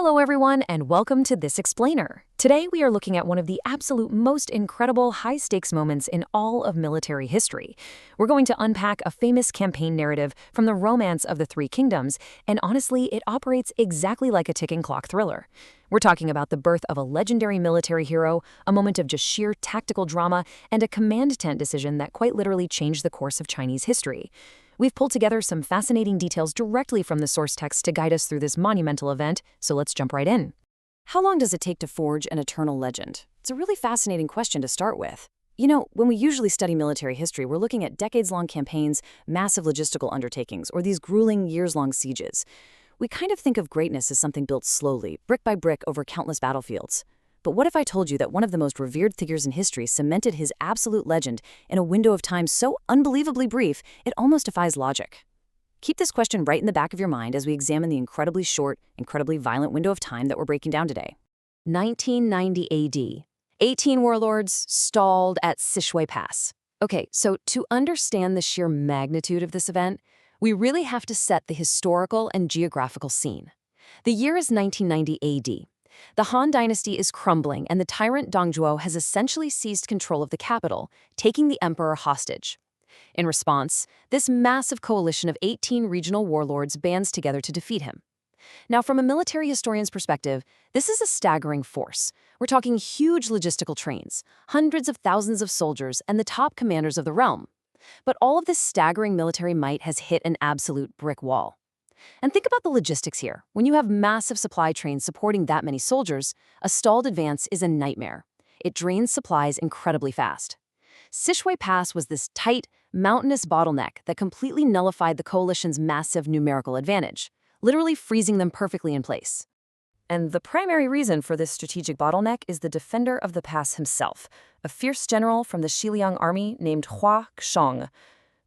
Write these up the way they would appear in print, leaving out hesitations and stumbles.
Hello everyone and welcome to This Explainer. Today we are looking at one of the absolute most incredible high-stakes moments in all of military history. We're going to unpack a famous campaign narrative from the Romance of the Three Kingdoms, and honestly, it operates exactly like a ticking clock thriller. We're talking about the birth of a legendary military hero, a moment of just sheer tactical drama, and a command tent decision that quite literally changed the course of Chinese history. We've pulled together some fascinating details directly from the source text to guide us through this monumental event, so let's jump right in. How long does it take to forge an eternal legend? It's a really fascinating question to start with. You know, when we usually study military history, we're looking at decades-long campaigns, massive logistical undertakings, or these grueling years-long sieges. We kind of think of greatness as something built slowly, brick by brick over countless battlefields. But what if I told you that one of the most revered figures in history cemented his absolute legend in a window of time so unbelievably brief, it almost defies logic? Keep this question right in the back of your mind as we examine the incredibly short, incredibly violent window of time that we're breaking down today. 1990 AD. 18 warlords stalled at Sishui Pass. Okay, so to understand the sheer magnitude of this event, we really have to set the historical and geographical scene. The year is 1990 AD. The Han dynasty is crumbling, and the tyrant Dong Zhuo has essentially seized control of the capital, taking the emperor hostage. In response, this massive coalition of 18 regional warlords bands together to defeat him. Now, from a military historian's perspective, this is a staggering force. We're talking huge logistical trains, hundreds of thousands of soldiers, and the top commanders of the realm. But all of this staggering military might has hit an absolute brick wall. And think about the logistics here. When you have massive supply trains supporting that many soldiers, a stalled advance is a nightmare. It drains supplies incredibly fast. Sishui Pass was this tight, mountainous bottleneck that completely nullified the coalition's massive numerical advantage, literally freezing them perfectly in place. And the primary reason for this strategic bottleneck is the defender of the pass himself, a fierce general from the Xiliang army named Hua Xiong.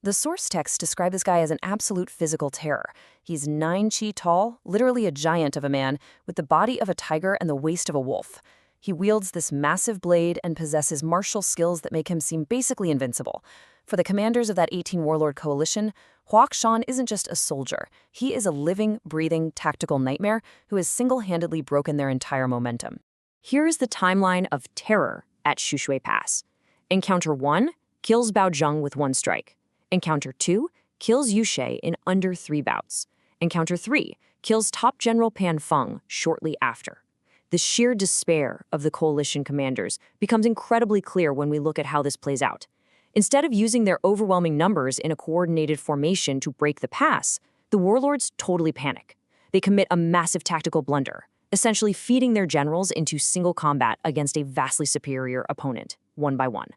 The source texts describe this guy as an absolute physical terror. He's 9 chi tall, literally a giant of a man, with the body of a tiger and the waist of a wolf. He wields this massive blade and possesses martial skills that make him seem basically invincible. For the commanders of that 18 warlord coalition, Hua Xiong isn't just a soldier. He is a living, breathing, tactical nightmare who has single-handedly broken their entire momentum. Here's the timeline of terror at Sishui Pass. Encounter 1 kills Bao Zhong with 1 strike. Encounter 2 kills Yu Shi in under 3 bouts. Encounter 3 kills top general Pan Feng shortly after. The sheer despair of the coalition commanders becomes incredibly clear when we look at how this plays out. Instead of using their overwhelming numbers in a coordinated formation to break the pass, the warlords totally panic. They commit a massive tactical blunder, essentially feeding their generals into single combat against a vastly superior opponent, one by one.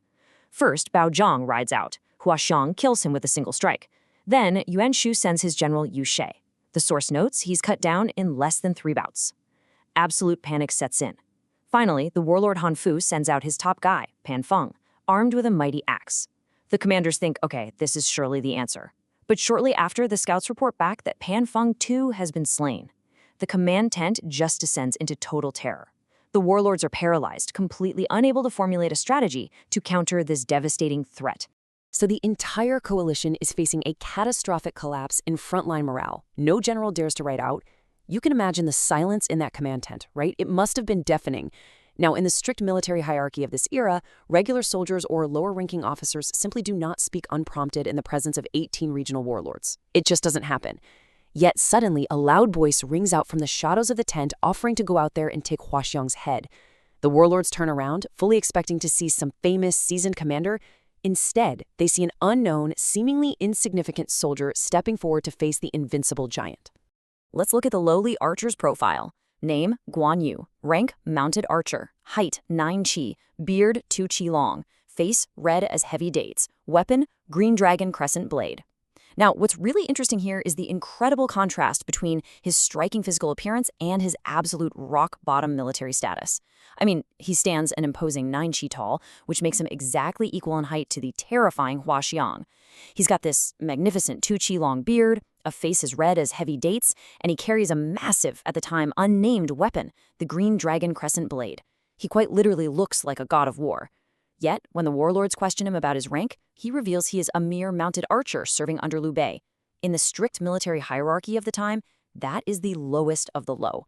First, Bao Zhong rides out. Hua Xiong kills him with a single strike. Then, Yuan Shu sends his general Yu Shi. The source notes he's cut down in less than 3 bouts. Absolute panic sets in. Finally, the warlord Han Fu sends out his top guy, Pan Feng, armed with a mighty axe. The commanders think, okay, this is surely the answer. But shortly after, the scouts report back that Pan Feng too has been slain. The command tent just descends into total terror. The warlords are paralyzed, completely unable to formulate a strategy to counter this devastating threat. So the entire coalition is facing a catastrophic collapse in frontline morale. No general dares to ride out. You can imagine the silence in that command tent, right? It must have been deafening. Now, in the strict military hierarchy of this era, regular soldiers or lower-ranking officers simply do not speak unprompted in the presence of 18 regional warlords. It just doesn't happen. Yet suddenly, a loud voice rings out from the shadows of the tent, offering to go out there and take Hua Xiong's head. The warlords turn around, fully expecting to see some famous, seasoned commander. Instead, they see an unknown, seemingly insignificant soldier stepping forward to face the invincible giant. Let's look at the lowly archer's profile. Name, Guan Yu. Rank, mounted archer. Height, 9 chi. Beard, 2 chi long. Face, red as heavy dates. Weapon, Green Dragon Crescent Blade. Now, what's really interesting here is the incredible contrast between his striking physical appearance and his absolute rock-bottom military status. I mean, he stands an imposing 9 chi tall, which makes him exactly equal in height to the terrifying Hua Xiong. He's got this magnificent 2 chi long beard, a face as red as heavy dates, and he carries a massive, at the time, unnamed weapon, the Green Dragon Crescent Blade. He quite literally looks like a god of war. Yet, when the warlords question him about his rank, he reveals he is a mere mounted archer serving under Liu Bei. In the strict military hierarchy of the time, that is the lowest of the low.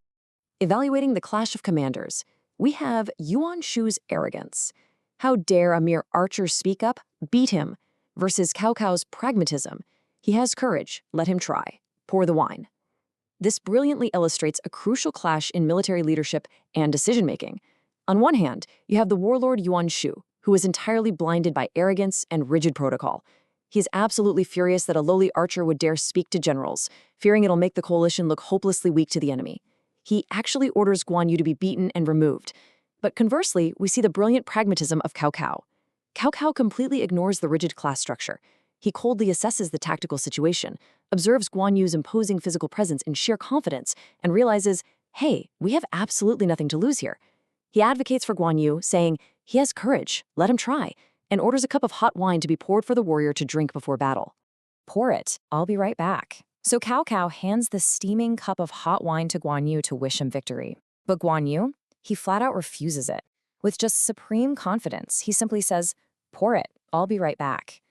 Evaluating the clash of commanders, we have Yuan Shu's arrogance. How dare a mere archer speak up? Beat him. Versus Cao Cao's pragmatism. He has courage. Let him try. Pour the wine. This brilliantly illustrates a crucial clash in military leadership and decision-making. On one hand, you have the warlord Yuan Shu, who is entirely blinded by arrogance and rigid protocol. He is absolutely furious that a lowly archer would dare speak to generals, fearing it'll make the coalition look hopelessly weak to the enemy. He actually orders Guan Yu to be beaten and removed. But conversely, we see the brilliant pragmatism of Cao Cao. Cao Cao completely ignores the rigid class structure. He coldly assesses the tactical situation, observes Guan Yu's imposing physical presence in sheer confidence, and realizes, hey, we have absolutely nothing to lose here. He advocates for Guan Yu, saying, he has courage, let him try, and orders a cup of hot wine to be poured for the warrior to drink before battle. Pour it, I'll be right back. So Cao Cao hands the steaming cup of hot wine to Guan Yu to wish him victory. But Guan Yu, he flat out refuses it. With just supreme confidence, he simply says, pour it, I'll be right back.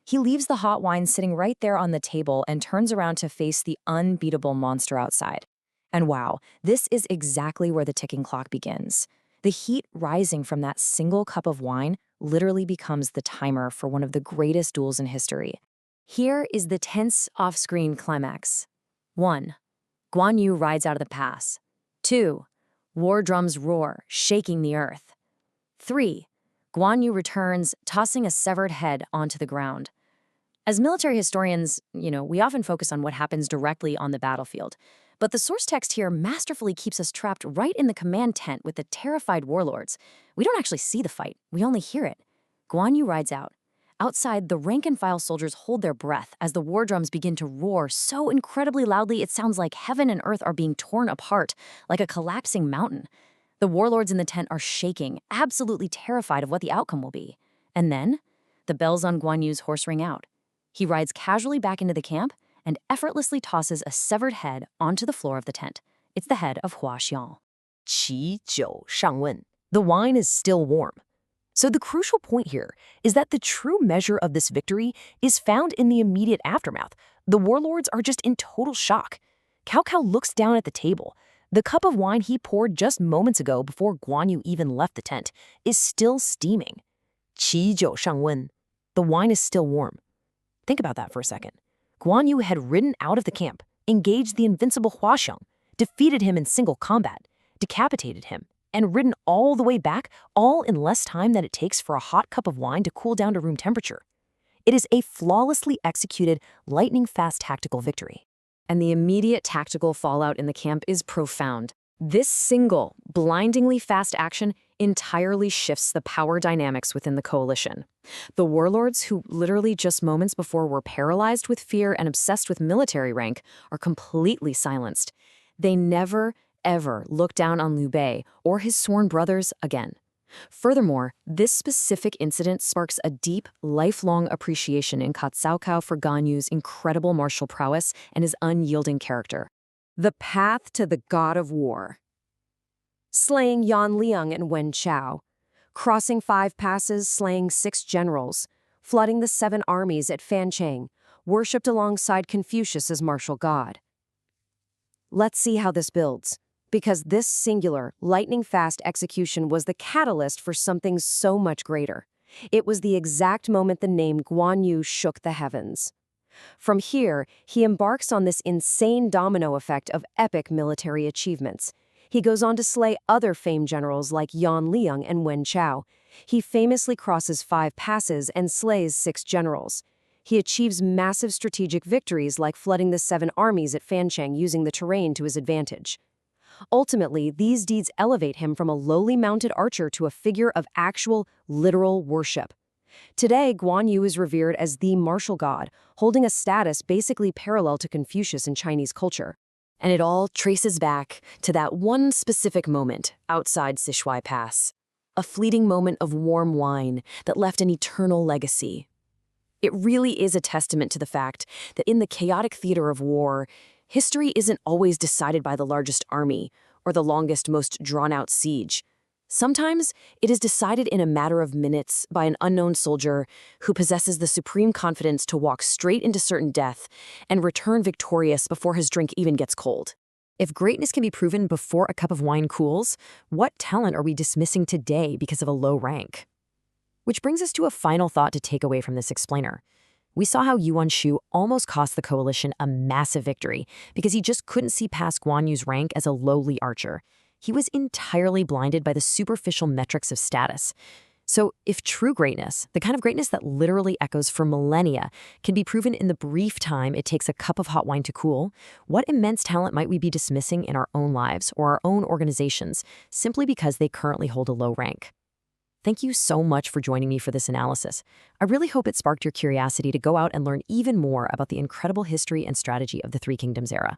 He leaves the hot wine sitting right there on the table and turns around to face the unbeatable monster outside. And wow, this is exactly where the ticking clock begins. The heat rising from that single cup of wine literally becomes the timer for one of the greatest duels in history. Here is the tense off-screen climax. 1. Guan Yu rides out of the pass. 2. War drums roar, shaking the earth. 3. Guan Yu returns, tossing a severed head onto the ground. As military historians, we often focus on what happens directly on the battlefield. But the source text here masterfully keeps us trapped right in the command tent with the terrified warlords. We don't actually see the fight, we only hear it. Guan Yu rides out. Outside, the rank-and-file soldiers hold their breath as the war drums begin to roar so incredibly loudly it sounds like heaven and earth are being torn apart, like a collapsing mountain. The warlords in the tent are shaking, absolutely terrified of what the outcome will be. And then, the bells on Guan Yu's horse ring out. He rides casually back into the camp and effortlessly tosses a severed head onto the floor of the tent. It's the head of Hua Xiong. 喜酒上温. The wine is still warm. So the crucial point here is that the true measure of this victory is found in the immediate aftermath. The warlords are just in total shock. Cao Cao looks down at the table. The cup of wine he poured just moments ago before Guan Yu even left the tent is still steaming. 喜酒上温. The wine is still warm. Think about that for a second. Guan Yu had ridden out of the camp, engaged the invincible Hua Xiong, defeated him in single combat, decapitated him, and ridden all the way back, all in less time than it takes for a hot cup of wine to cool down to room temperature. It is a flawlessly executed, lightning-fast tactical victory. And the immediate tactical fallout in the camp is profound. This single, blindingly fast action entirely shifts the power dynamics within the coalition. The warlords, who literally just moments before were paralyzed with fear and obsessed with military rank, are completely silenced. They never, ever look down on Liu Bei or his sworn brothers again. Furthermore, this specific incident sparks a deep, lifelong appreciation in Cao Cao for Guan Yu's incredible martial prowess and his unyielding character. The path to the god of war. Slaying Yan Liang and Wen Chao, crossing 5 passes, slaying 6 generals, flooding the 7 armies at Fancheng, worshipped alongside Confucius as martial god. Let's see how this builds, because this singular, lightning-fast execution was the catalyst for something so much greater. It was the exact moment the name Guan Yu shook the heavens. From here, he embarks on this insane domino effect of epic military achievements. He goes on to slay other famed generals like Yan Liang and Wen Chao. He famously crosses 5 passes and slays 6 generals. He achieves massive strategic victories like flooding the 7 armies at Fancheng using the terrain to his advantage. Ultimately, these deeds elevate him from a lowly mounted archer to a figure of actual, literal worship. Today, Guan Yu is revered as the martial god, holding a status basically parallel to Confucius in Chinese culture. And it all traces back to that one specific moment outside Sishui Pass. A fleeting moment of warm wine that left an eternal legacy. It really is a testament to the fact that in the chaotic theater of war, history isn't always decided by the largest army or the longest, most drawn-out siege. Sometimes it is decided in a matter of minutes by an unknown soldier who possesses the supreme confidence to walk straight into certain death and return victorious before his drink even gets cold. If greatness can be proven before a cup of wine cools, what talent are we dismissing today because of a low rank? Which brings us to a final thought to take away from this explainer. We saw how Yuan Shu almost cost the coalition a massive victory because he just couldn't see past Guan Yu's rank as a lowly archer. He was entirely blinded by the superficial metrics of status. So if true greatness, the kind of greatness that literally echoes for millennia, can be proven in the brief time it takes a cup of hot wine to cool, what immense talent might we be dismissing in our own lives or our own organizations simply because they currently hold a low rank? Thank you so much for joining me for this analysis. I really hope it sparked your curiosity to go out and learn even more about the incredible history and strategy of the Three Kingdoms era.